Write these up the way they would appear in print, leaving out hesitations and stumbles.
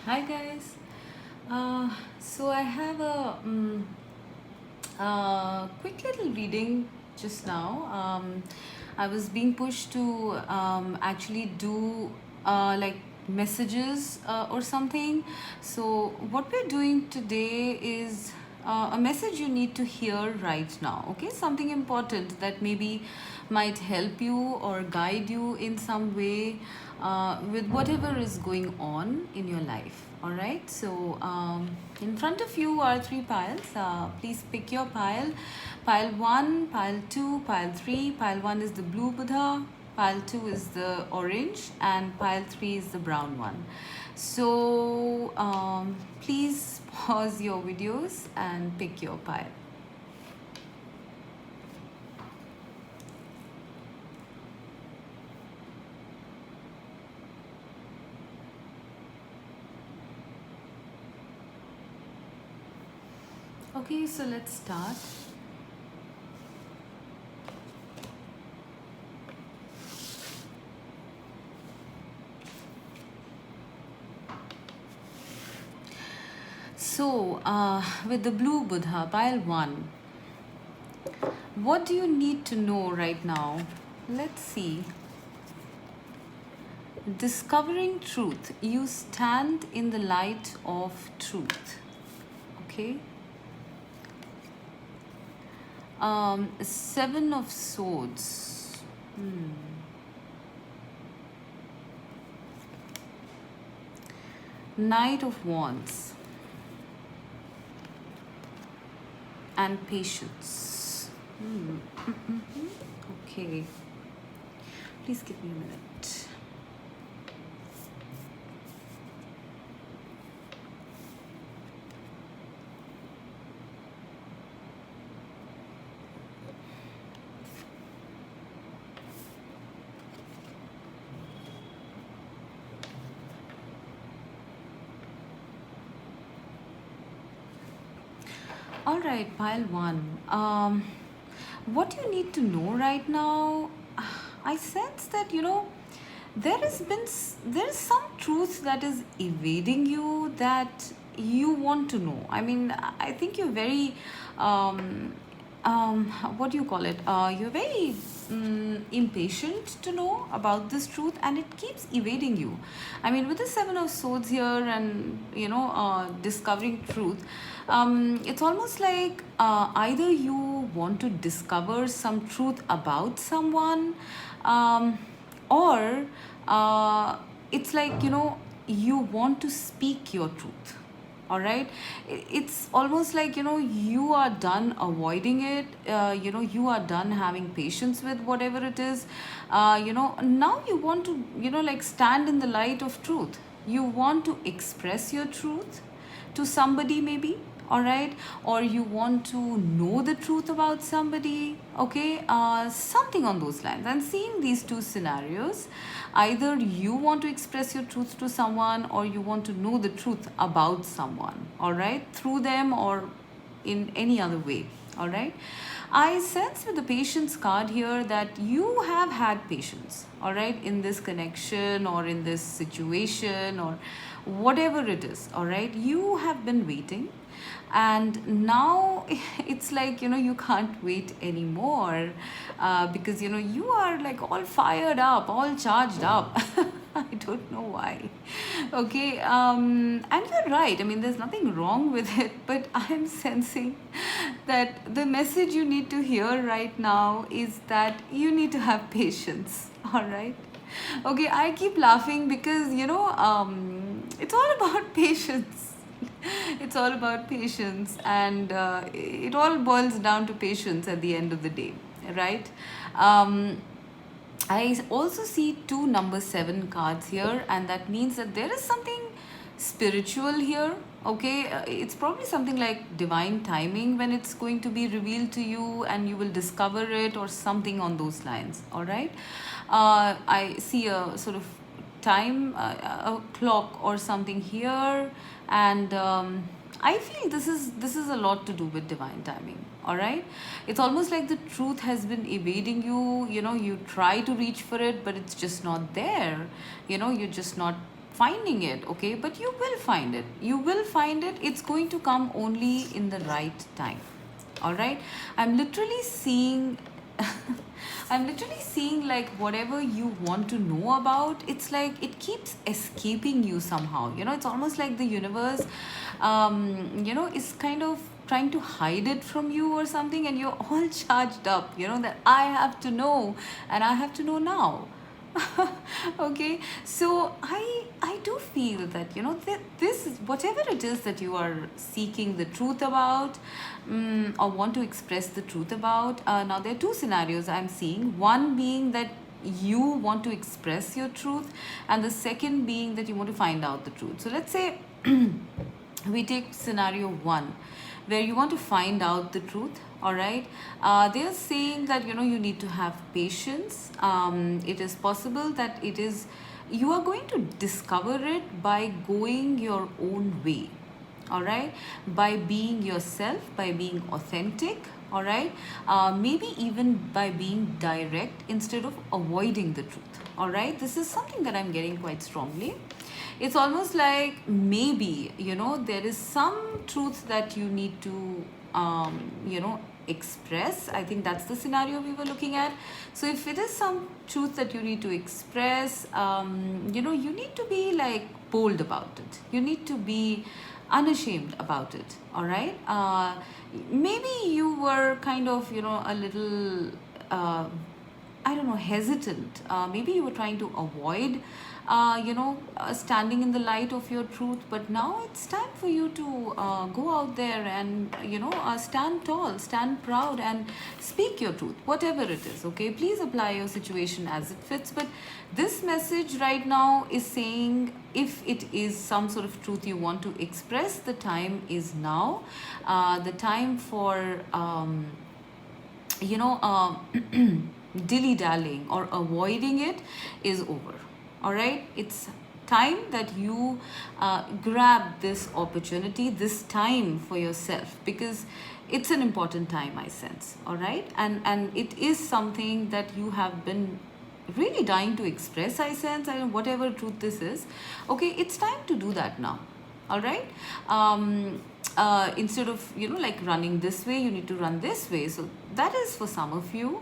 Hi guys. So I have a quick little reading just now. I was being pushed to actually do like messages or something. So what we're doing today is a message you need to hear right now. Okay, something important that maybe might help you or guide you in some way with whatever is going on in your life. All right, so in front of you are three piles. Please pick your pile. Pile 1, pile 2, pile 3. Pile 1 is the blue Buddha, pile 2 is the orange, and pile 3 is the brown one. So please pause your videos and pick your pile. Okay, so let's start. So, with the blue Buddha, pile 1, what do you need to know right now? Let's see. Discovering truth. You stand in the light of truth. Okay. Seven of Swords. Knight of Wands. And Patience. Okay. Please give me a minute. All right, pile 1. What you need to know right now, I sense that there is some truth that is evading you that you want to know. I mean, I think you're very what do you call it? You're very impatient to know about this truth, and it keeps evading you. I mean, with the Seven of Swords here, and discovering truth, it's almost like either you want to discover some truth about someone, or it's like you want to speak your truth. All right, it's almost like you are done avoiding it. You are done having patience with whatever it is. Now you want to like stand in the light of truth. You want to express your truth to somebody, maybe. All right, or you want to know the truth about somebody. Okay, something on those lines. I'm seeing these two scenarios. Either you want to express your truth to someone, or you want to know the truth about someone. All right, through them or in any other way. All right, I sense with the patience card here that you have had patience, all right, in this connection or in this situation or whatever it is. All right, you have been waiting, and now it's like you can't wait anymore, because you are like all fired up, all charged up. I don't know why. Okay, and you're right. I mean, there's nothing wrong with it, but I'm sensing that the message you need to hear right now is that you need to have patience. All right. Okay, I keep laughing because it's all about patience. It's all about patience, and it all boils down to patience at the end of the day, right? um, I also see two number 7 cards here, and that means that there is something spiritual here. Okay, it's probably something like divine timing when it's going to be revealed to you, and you will discover it, or something on those lines. All right, I see a sort of time, a clock or something here, and I feel this is a lot to do with divine timing. All right, it's almost like the truth has been evading you. You try to reach for it, but it's just not there. You're just not finding it, okay? But you will find it. You will find it. It's going to come only in the right time. All right? I'm literally seeing I'm literally seeing like whatever you want to know about, it's like it keeps escaping you somehow. It's almost like the universe, is kind of trying to hide it from you or something, and you're all charged up, that I have to know and I have to know now. Okay, so I do feel that that this is whatever it is that you are seeking the truth about, or want to express the truth about. Now there are two scenarios I'm seeing, one being that you want to express your truth, and the second being that you want to find out the truth. So let's say we take scenario one, where you want to find out the truth. All right, they are saying that you need to have patience. It is possible that you are going to discover it by going your own way. All right, by being yourself, by being authentic. All right, maybe even by being direct instead of avoiding the truth. All right, this is something that I'm getting quite strongly. It's almost like maybe there is some truth that you need to express. I think that's the scenario we were looking at. So if it is some truth that you need to express, you need to be like bold about it. You need to be unashamed about it. All right, maybe you were kind of a little I don't know, hesitant. Maybe you were trying to avoid, standing in the light of your truth. But now it's time for you to go out there and, stand tall, stand proud, and speak your truth, whatever it is. Okay, please apply your situation as it fits. But this message right now is saying, if it is some sort of truth you want to express, the time is now. The time for, dilly-dallying or avoiding it is over. All right, it's time that you grab this opportunity, this time for yourself, because it's an important time, I sense. All right, and it is something that you have been really dying to express, I sense. I don't know, whatever truth this is. Okay, it's time to do that now. All right, instead of like running this way, you need to run this way. So that is for some of you.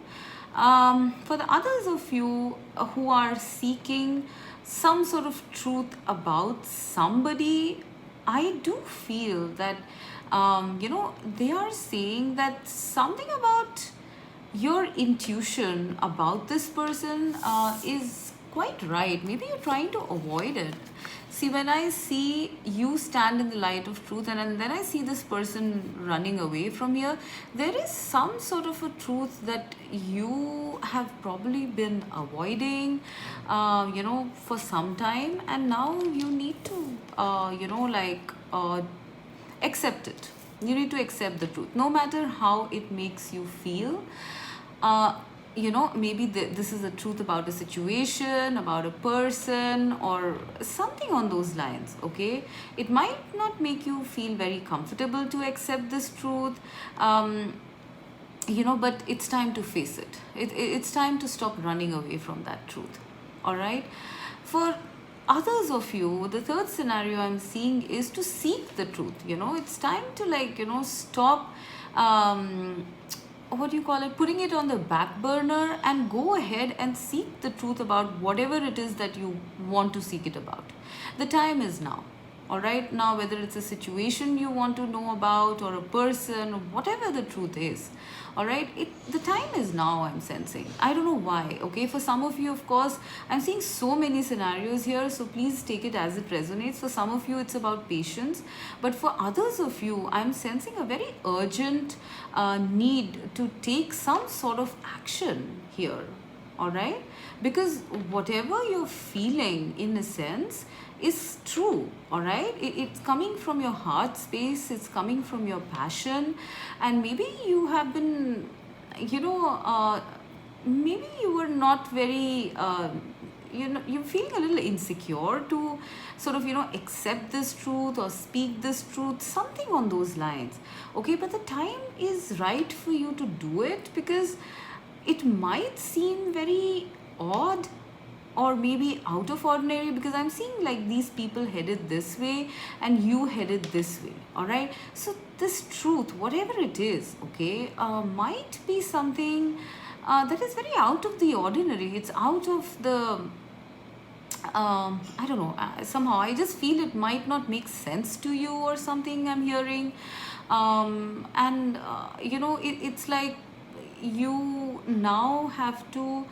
For the others of you who are seeking some sort of truth about somebody, I do feel that they are saying that something about your intuition about this person is quite right. Maybe you're trying to avoid it. See, when I see you stand in the light of truth, and then I see this person running away from here, there is some sort of a truth that you have probably been avoiding, for some time, and now you need to, accept it. You need to accept the truth, no matter how it makes you feel. uh, maybe this is the truth about a situation, about a person, or something on those lines. Okay, it might not make you feel very comfortable to accept this truth, but it's time to face it. It's time to stop running away from that truth. All right, for others of you, the third scenario I'm seeing is to seek the truth. It's time to stop, what do you call it, putting it on the back burner, and go ahead and seek the truth about whatever it is that you want to seek it about. The time is now. All right, now whether it's a situation you want to know about, or a person, or whatever the truth is. All right, the time is now, I'm sensing. I don't know why. Okay, for some of you, of course, I'm seeing so many scenarios here, so please take it as it resonates. For some of you, it's about patience, but for others of you, I'm sensing a very urgent need to take some sort of action here. All right, because whatever you're feeling, in a sense, is true. All right, it's coming from your heart space, it's coming from your passion, and maybe you have been, maybe you were not very, you're feeling a little insecure to sort of accept this truth or speak this truth, something on those lines. Okay, but the time is right for you to do it, because it might seem very odd, or maybe out of ordinary, because I'm seeing like these people headed this way and you headed this way. All right, so this truth, whatever it is, okay, might be something that is very out of the ordinary. It's out of the I don't know, somehow I just feel it might not make sense to you or something I'm hearing. And it's like you now have to,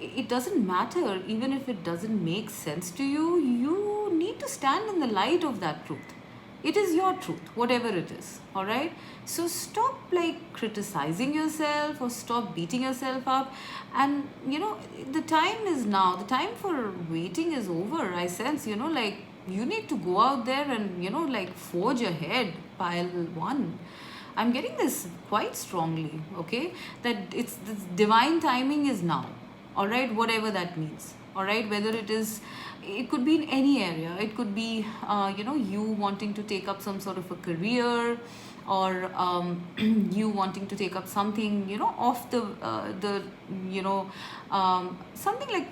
it doesn't matter, even if it doesn't make sense to you, you need to stand in the light of that truth. It is your truth, whatever it is. All right, so stop like criticizing yourself or stop beating yourself up. And the time is now, the time for waiting is over, I sense. Like you need to go out there and like forge ahead, pile one. I'm getting this quite strongly, okay, that it's this divine timing is now. All right, whatever that means. All right, whether it could be in any area. It could be you wanting to take up some sort of a career, or you wanting to take up something off the something like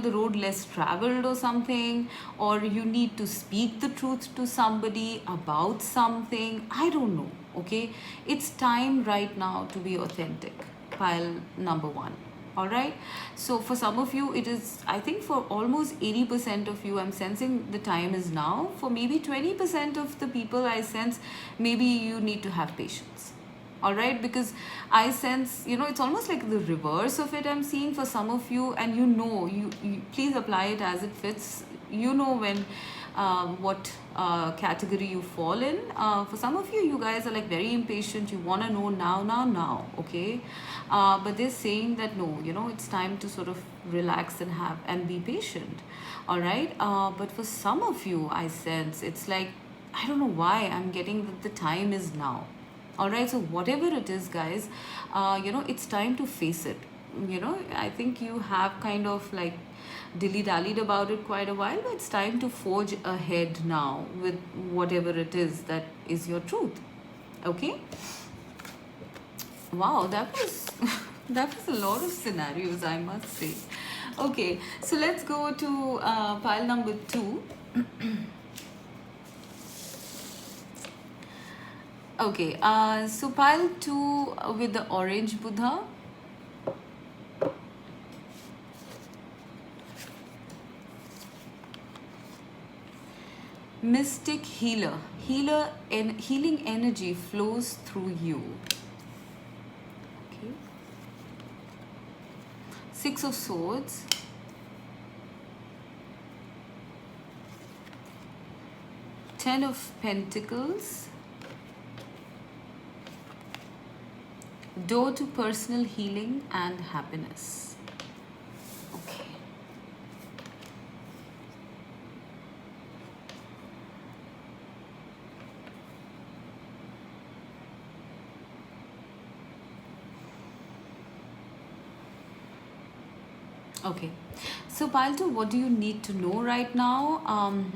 the road less traveled or something, or you need to speak the truth to somebody about something. I don't know, okay. It's time right now to be authentic, pile number one. All right, so for some of you it is, I think for almost 80% of you, I'm sensing the time is now. For maybe 20% of the people, I sense maybe you need to have patience. All right, because I sense it's almost like the reverse of it I'm seeing for some of you. And you please apply it as it fits. When what category you fall in. For some of you, you guys are like very impatient. You want to know now, okay. But they're saying that no, it's time to sort of relax and be patient. All right, but for some of you, I sense it's like, I don't know why I'm getting that the time is now. All right, so whatever it is, guys, it's time to face it. I think you have kind of like dilly-dallied about it quite a while, but it's time to forge ahead now with whatever it is that is your truth. Okay, wow, that was that was a lot of scenarios, I must say. Okay, so let's go to pile number 2. Okay, so pile 2 with the orange Buddha. Mystic healer. Healing energy flows through you. Okay. 6 of Swords. Ten of Pentacles. Door to personal healing and happiness. Okay. Okay, so pile 2, what do you need to know right now?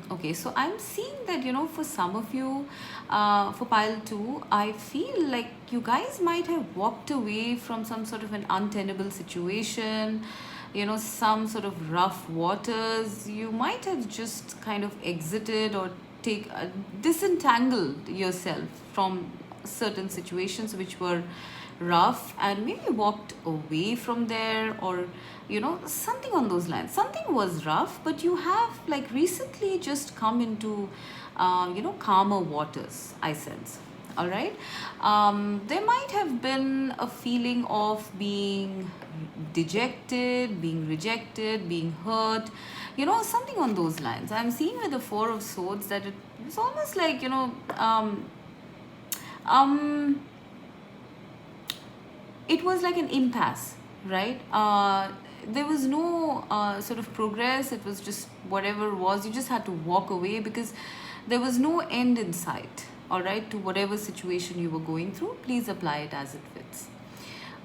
Okay, so I'm seeing that for some of you, for pile 2, I feel like you guys might have walked away from some sort of an untenable situation, some sort of rough waters. You might have just kind of exited or disentangled yourself from certain situations which were rough, and maybe walked away from there, or something on those lines. Something was rough, but you have like recently just come into calmer waters, I sense. All right, there might have been a feeling of being dejected, being rejected, being hurt, something on those lines. I'm seeing with the 4 of Swords that it's almost like it was like an impasse, right? There was no sort of progress. It was just whatever it was. You just had to walk away because there was no end in sight, all right, to whatever situation you were going through. Please apply it as it fits.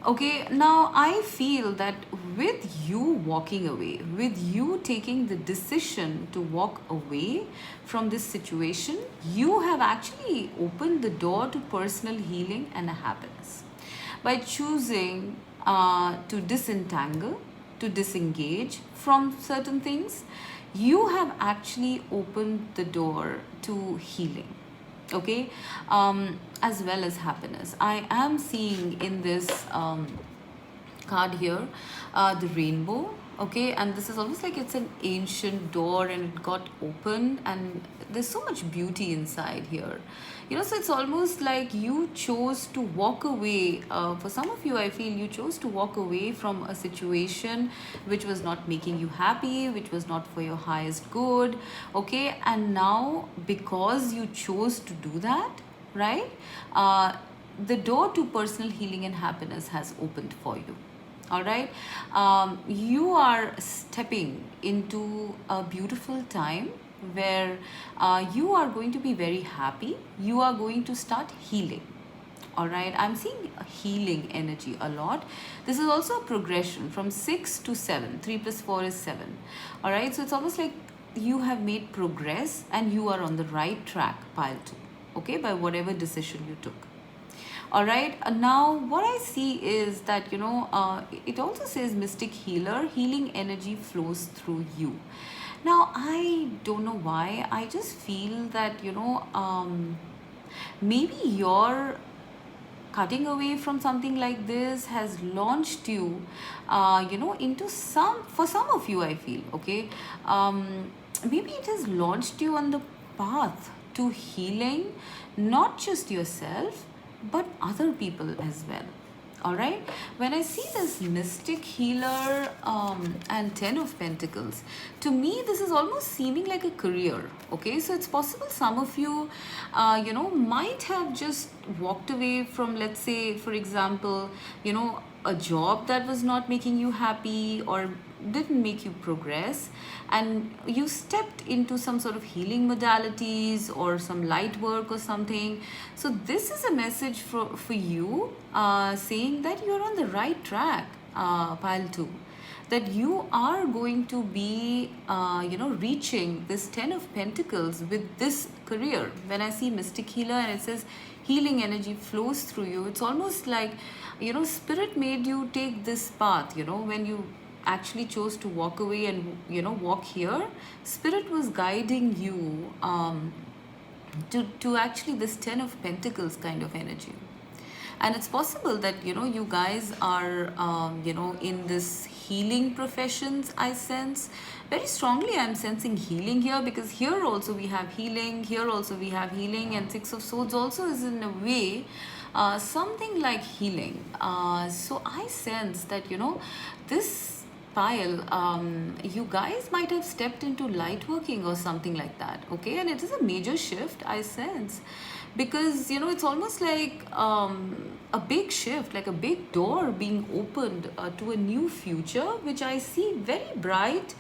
Okay, now I feel that with you walking away, with you taking the decision to walk away from this situation, you have actually opened the door to personal healing and happiness by choosing to disentangle, to disengage from certain things, you have actually opened the door to healing, okay, as well as happiness. I am seeing in this card here the rainbow, okay, and this is almost like it's an ancient door and it got open, and there's so much beauty inside here, so it's almost like you chose to walk away. For some of you, I feel you chose to walk away from a situation which was not making you happy, which was not for your highest good, okay, and now because you chose to do that, right, the door to personal healing and happiness has opened for you. All right, you are stepping into a beautiful time where you are going to be very happy. You are going to start healing. All right, I'm seeing a healing energy a lot. This is also a progression from 6 to 7. 3 plus 4 is 7. All right, so it's almost like you have made progress and you are on the right track, pile 2, okay, by whatever decision you took. All right, now what I see is that, it also says mystic healer, healing energy flows through you. Now, I don't know why, I just feel that, maybe your cutting away from something like this has launched you, into for some of you, I feel, okay, maybe it has launched you on the path to healing, not just yourself, but other people as well. All right, when I see this mystic healer and 10 of Pentacles, to me this is almost seeming like a career, okay, so it's possible some of you might have just walked away from, let's say, for example, a job that was not making you happy or didn't make you progress, and you stepped into some sort of healing modalities or some light work or something. So this is a message for you, saying that you're on the right track, pile 2, that you are going to be reaching this 10 of Pentacles with this career. When I see mystic healer and it says healing energy flows through you, it's almost like spirit made you take this path. When you actually chose to walk away and walk here, spirit was guiding you to actually this 10 of Pentacles kind of energy. And it's possible that you guys are in this healing professions. I sense very strongly, I'm sensing healing here, because here also we have healing, here also we have healing, and 6 of Swords also is in a way something like healing. So I sense that this pile, you guys might have stepped into light working or something like that, okay, and it is a major shift, I sense, because it's almost like a big shift, like a big door being opened to a new future, which I see very bright,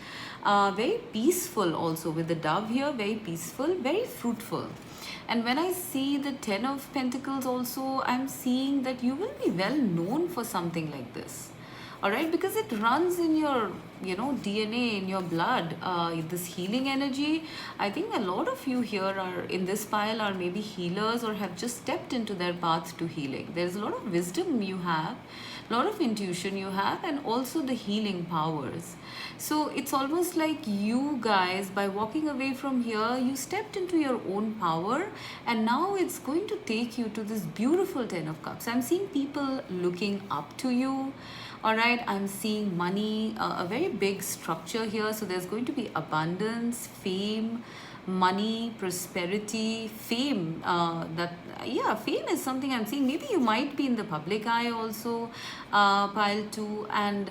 very peaceful, also with the dove here, very peaceful, very fruitful. And when I see the 10 of Pentacles also, I'm seeing that you will be well known for something like this. All right, because it runs in your DNA, in your blood, this healing energy. I think a lot of you here are in this pile are maybe healers or have just stepped into their path to healing. There's a lot of wisdom you have, a lot of intuition you have, and also the healing powers. So it's almost like you guys, by walking away from here, you stepped into your own power, and now it's going to take you to this beautiful 10 of Cups. I'm seeing people looking up to you. All right, I'm seeing money, a very big structure here. So there's going to be abundance, fame, money, prosperity, fame. Fame is something I'm seeing. Maybe you might be in the public eye also, pile 2, and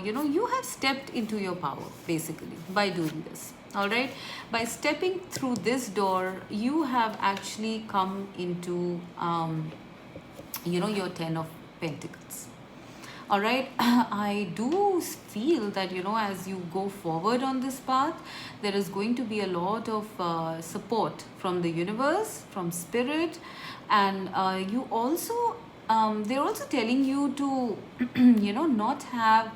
you have stepped into your power basically by doing this. All right, by stepping through this door, you have actually come into your 10 of Pentacles. All right, I do feel that as you go forward on this path, there is going to be a lot of support from the universe, from spirit, and you also they're also telling you to not have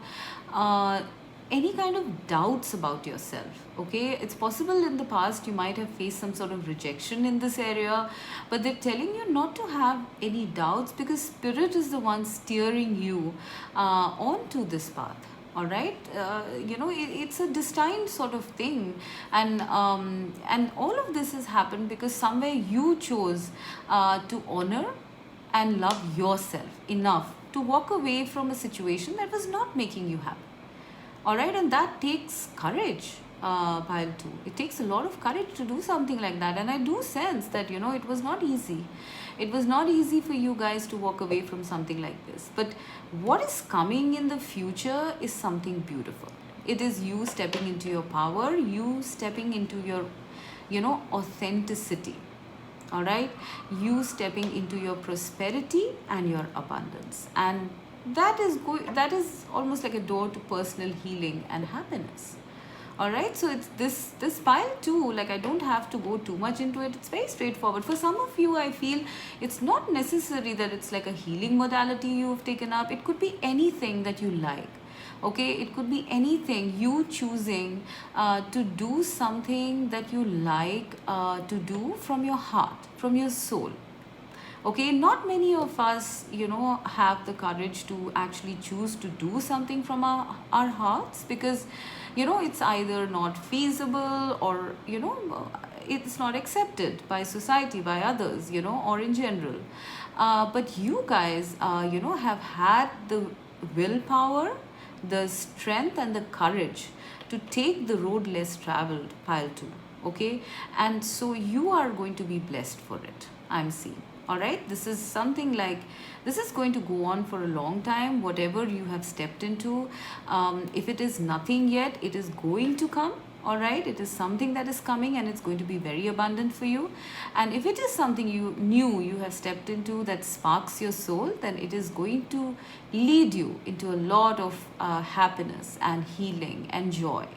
any kind of doubts about yourself. Okay, it's possible in the past you might have faced some sort of rejection in this area, but they're telling you not to have any doubts, because spirit is the one steering you onto this path. all right. It's a destined sort of thing. And all of this has happened because somewhere you chose to honor and love yourself enough to walk away from a situation that was not making you happy. All right, and that takes courage, pile two. It takes a lot of courage to do something like that. And I do sense that, it was not easy. It was not easy for you guys to walk away from something like this. But what is coming in the future is something beautiful. It is you stepping into your power, you stepping into your, authenticity. All right, you stepping into your prosperity and your abundance, and that is almost like a door to personal healing and happiness. All right, so it's this pile too, like I don't have to go too much into it. It's very straightforward. For some of you, I feel it's not necessary that it's like a healing modality you've taken up. It could be anything that you like. Okay, it could be anything, you choosing to do something that you like to do from your heart, from your soul. Okay, not many of us have the courage to actually choose to do something from our hearts, because it's either not feasible, or it's not accepted by society, by others, or in general. But you guys have had the willpower, the strength and the courage to take the road less traveled, pile 2. Okay, and so you are going to be blessed for it, I'm seeing. All right, this is something like, this is going to go on for a long time, whatever you have stepped into. If it is nothing yet, it is going to come. All right, it is something that is coming, and it's going to be very abundant for you. And if it is something you have stepped into that sparks your soul, then it is going to lead you into a lot of happiness and healing and joy.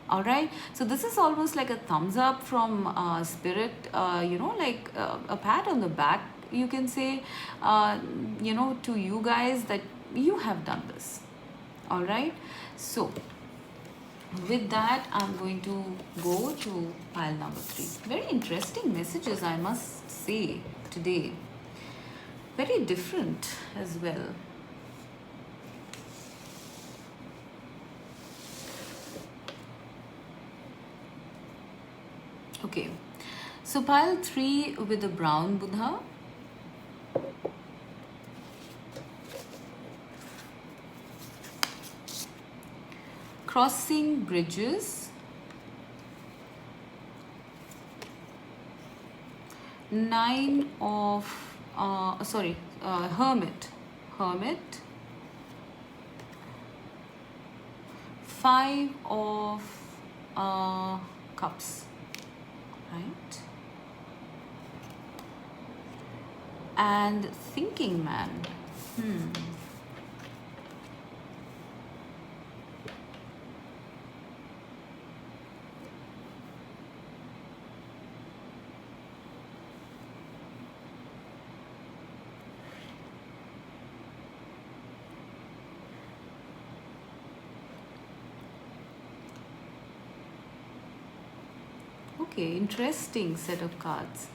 All right, so this is almost like a thumbs up from spirit, like a pat on the back, you can say, to you guys, that you have done this. All right, so with that, I'm going to go to pile number 3. Very interesting messages, I must say, today. Very different as well. Okay, so pile 3 with the brown Buddha. Crossing bridges. 9 of, Hermit. 5 of Cups. Right, and Thinking Man. Okay, interesting set of cards.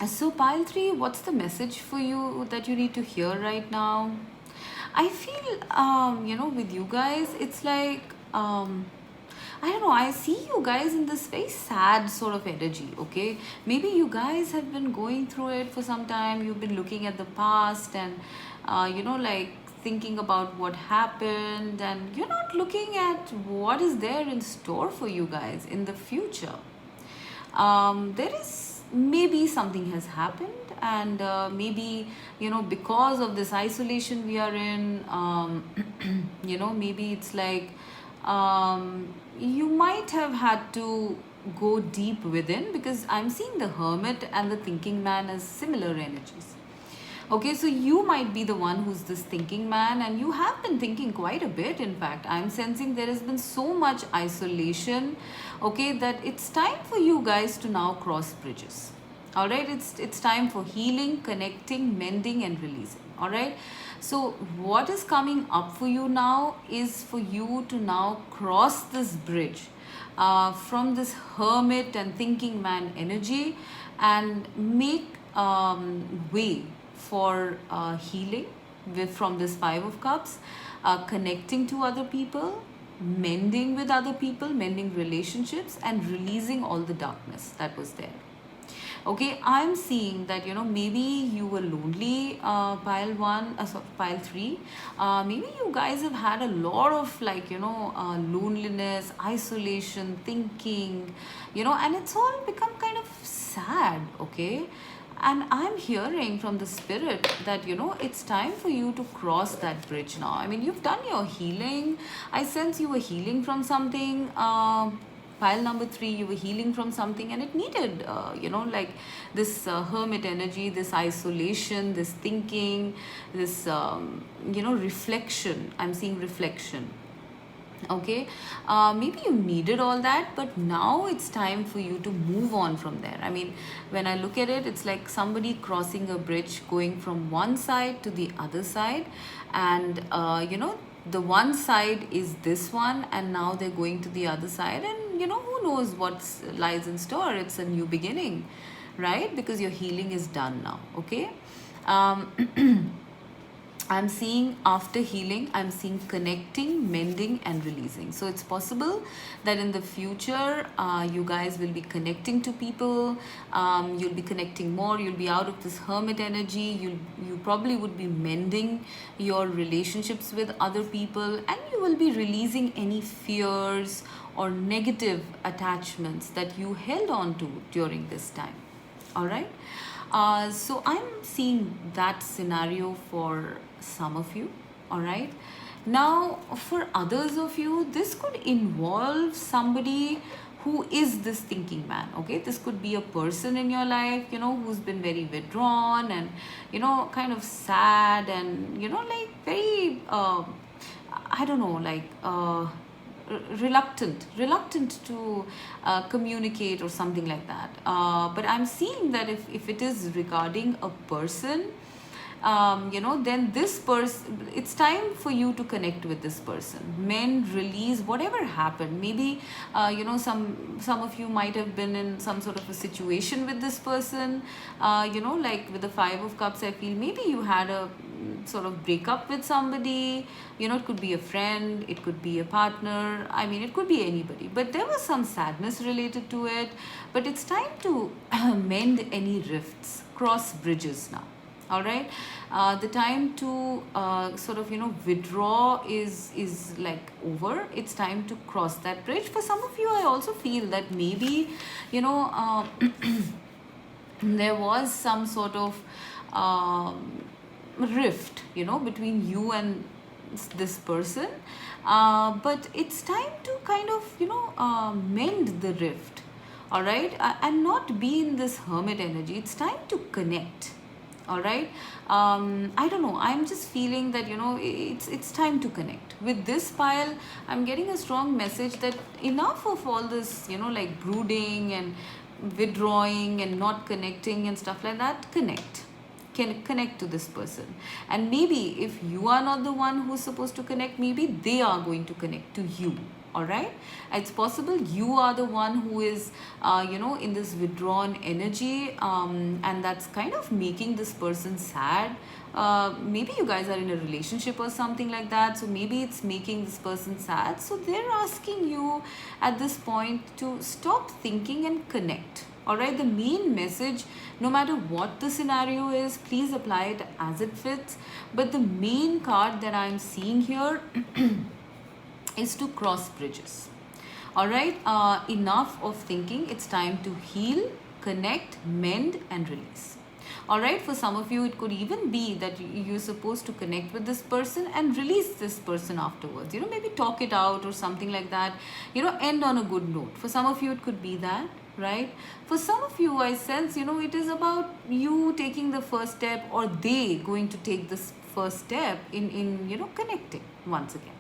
So pile 3, what's the message for you that you need to hear right now? I feel, with you guys, it's like, I don't know, I see you guys in this very sad sort of energy, okay? Maybe you guys have been going through it for some time. You've been looking at the past and, like thinking about what happened, and you're not looking at what is there in store for you guys in the future. There is maybe something has happened, and maybe because of this isolation we are in, maybe it's like you might have had to go deep within, because I'm seeing the Hermit and the Thinking Man as similar energies. Okay, so you might be the one who's this thinking man, and you have been thinking quite a bit. In fact, I'm sensing there has been so much isolation, okay, that it's time for you guys to now cross bridges. All right, it's time for healing, connecting, mending, and releasing. All right, so what is coming up for you now is for you to now cross this bridge from this Hermit and Thinking Man energy, and make way for healing, from this Five of Cups, connecting to other people, mending with other people, mending relationships, and releasing all the darkness that was there. Okay, I'm seeing that, maybe you were lonely, pile one, sorry, pile three. Maybe you guys have had a lot of, like, loneliness, isolation, thinking, and it's all become kind of sad. Okay, and I'm hearing from the spirit that, it's time for you to cross that bridge now. I mean, you've done your healing. I sense you were healing from something. Pile number three, you were healing from something, and it needed, like this hermit energy, this isolation, this thinking, this, reflection. I'm seeing reflection. Okay, maybe you needed all that, but now it's time for you to move on from there. I mean, when I look at it, it's like somebody crossing a bridge, going from one side to the other side, and the one side is this one, and now they're going to the other side, and who knows what lies in store. It's a new beginning, right? Because your healing is done now. Okay, I'm seeing after healing, I'm seeing connecting, mending, and releasing. So it's possible that in the future, you guys will be connecting to people. You'll be connecting more. You'll be out of this hermit energy. You probably would be mending your relationships with other people, and you will be releasing any fears or negative attachments that you held on to during this time. All right. So I'm seeing that scenario for some of you. All right. Now, for others of you, this could involve somebody who is this thinking man. Okay, this could be a person in your life, who's been very withdrawn and, kind of sad and, like very, I don't know, like, reluctant to communicate or something like that. But I'm seeing that if it is regarding a person, then this person, it's time for you to connect with this person. Men, release whatever happened. Maybe, some of you might have been in some sort of a situation with this person. Like with the Five of Cups, I feel maybe you had a sort of break up with somebody. It could be a friend, it could be a partner. I mean, it could be anybody. But there was some sadness related to it. But it's time to mend any rifts, cross bridges now. All right, the time to sort of withdraw is like over. It's time to cross that bridge. For some of you, I also feel that maybe there was some sort of rift between you and this person, but it's time to kind of mend the rift. All right, and not be in this hermit energy. It's time to connect. All right, I don't know, I'm just feeling that it's time to connect with this pile. I'm getting a strong message that enough of all this like brooding and withdrawing and not connecting and stuff like that. Can connect to this person, and maybe if you are not the one who's supposed to connect, maybe they are going to connect to you. All right, it's possible you are the one who is in this withdrawn energy, and that's kind of making this person sad. Maybe you guys are in a relationship or something like that, so maybe it's making this person sad. So they're asking you at this point to stop thinking and connect. All right, the main message, no matter what the scenario is, please apply it as it fits. But the main card that I'm seeing here is to cross bridges. All right, enough of thinking. It's time to heal, connect, mend, and release. All right, for some of you, it could even be that you're supposed to connect with this person and release this person afterwards. Maybe talk it out or something like that. End on a good note. For some of you, it could be that. Right? For some of you, I sense, it is about you taking the first step, or they going to take this first step in connecting once again.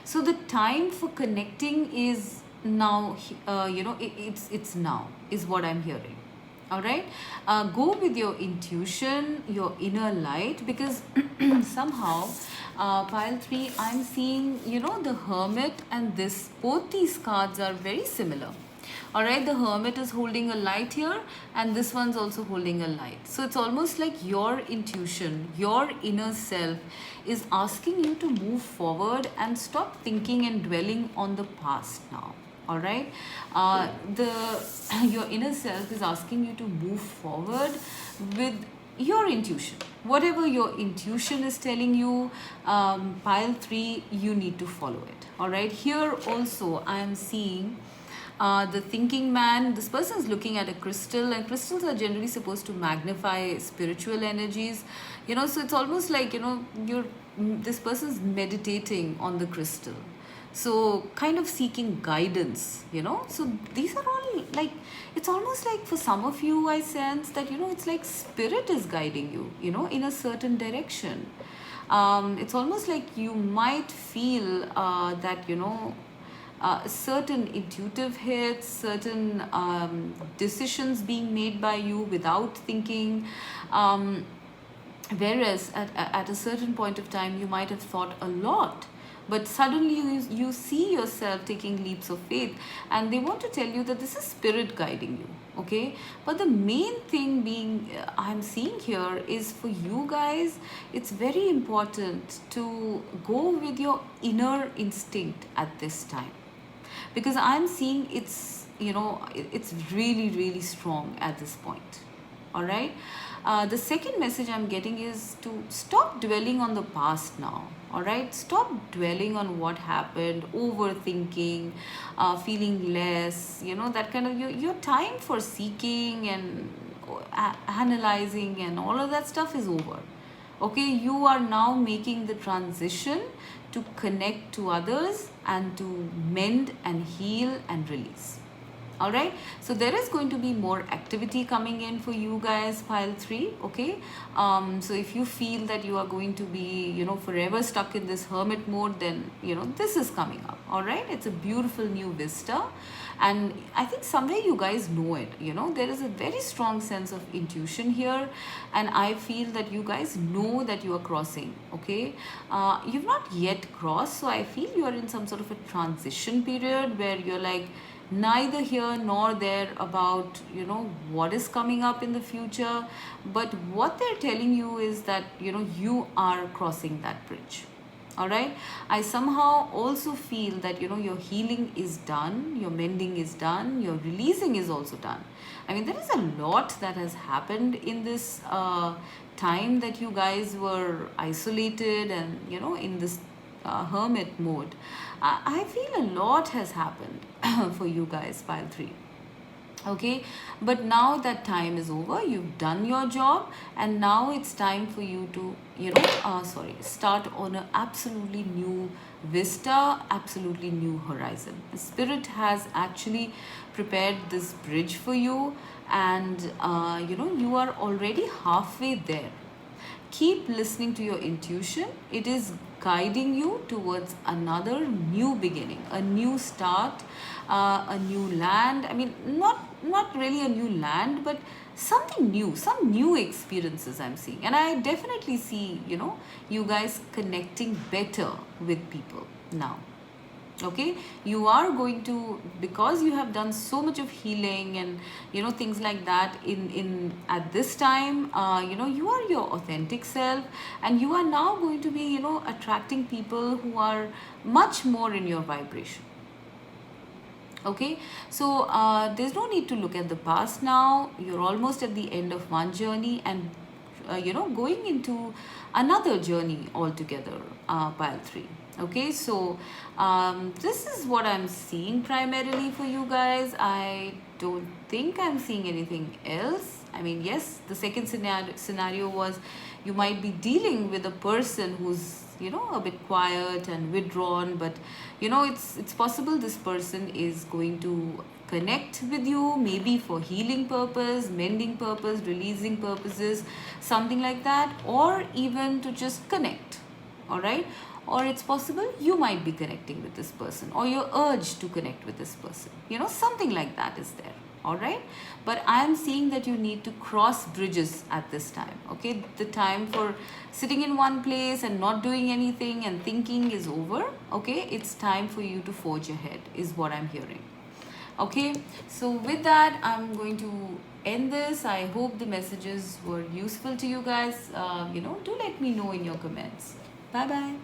So the time for connecting is now, it's now is what I'm hearing. All right, go with your intuition, your inner light, because somehow pile 3, I'm seeing the Hermit and both these cards are very similar. All right, the hermit is holding a light here, and this one's also holding a light. So it's almost like your intuition, your inner self is asking you to move forward and stop thinking and dwelling on the past now. All right, the your inner self is asking you to move forward with your intuition. Whatever your intuition is telling you, pile 3, you need to follow it. All right, here also I am seeing the thinking man. This person is looking at a crystal, and crystals are generally supposed to magnify spiritual energies, so it's almost like, this person's meditating on the crystal, so kind of seeking guidance, so these are all like, it's almost like for some of you I sense that, it's like spirit is guiding you, in a certain direction. It's almost like you might feel that, certain intuitive hits, certain decisions being made by you without thinking. Whereas at a certain point of time, you might have thought a lot. But suddenly you see yourself taking leaps of faith, and they want to tell you that this is spirit guiding you. Okay, but the main thing being I'm seeing here is, for you guys, it's very important to go with your inner instinct at this time, because I'm seeing it's really, really strong at this point. All right, the second message I'm getting is to stop dwelling on the past now. All right, stop dwelling on what happened, overthinking, feeling less, that kind of, your time for seeking and analyzing and all of that stuff is over. Okay, you are now making the transition to connect to others and to mend and heal and release. All right, so there is going to be more activity coming in for you guys, pile 3. Okay, so if you feel that you are going to be, forever stuck in this hermit mode, then this is coming up. All right, it's a beautiful new vista, and I think somewhere you guys know it. There is a very strong sense of intuition here, and I feel that you guys know that you are crossing. Okay, you've not yet crossed, so I feel you are in some sort of a transition period where you're like neither here nor there about what is coming up in the future, but what they're telling you is that you are crossing that bridge. All right, I somehow also feel that your healing is done, your mending is done, your releasing is also done. I mean, there is a lot that has happened in this time that you guys were isolated and in this hermit mode. I feel a lot has happened for you guys, pile 3. Okay, but now that time is over, you've done your job, and now it's time for you to start on an absolutely new vista, absolutely new horizon. The spirit has actually prepared this bridge for you, and you are already halfway there. Keep listening to your intuition. It is guiding you towards another new beginning, a new start, a new land. I mean, not really a new land, but something new, some new experiences I'm seeing. And I definitely see, you guys connecting better with people now. Okay, you are going to, because you have done so much of healing and things like that in at this time, you are your authentic self, and you are now going to be attracting people who are much more in your vibration. Okay, so there's no need to look at the past now. You're almost at the end of one journey, and going into another journey altogether, pile 3. Okay, so this is what I'm seeing primarily for you guys. I don't think I'm seeing anything else. I mean, yes, the second scenario was you might be dealing with a person who's a bit quiet and withdrawn, but it's possible this person is going to connect with you, maybe for healing purpose, mending purpose, releasing purposes, something like that, or even to just connect. All right, or it's possible you might be connecting with this person, or your urge to connect with this person, something like that is there. All right, but I am seeing that you need to cross bridges at this time. Okay, the time for sitting in one place and not doing anything and thinking is over. Okay, it's time for you to forge ahead is what I'm hearing. Okay, so with that, I'm going to end this. I hope the messages were useful to you guys. Do let me know in your comments. Bye bye.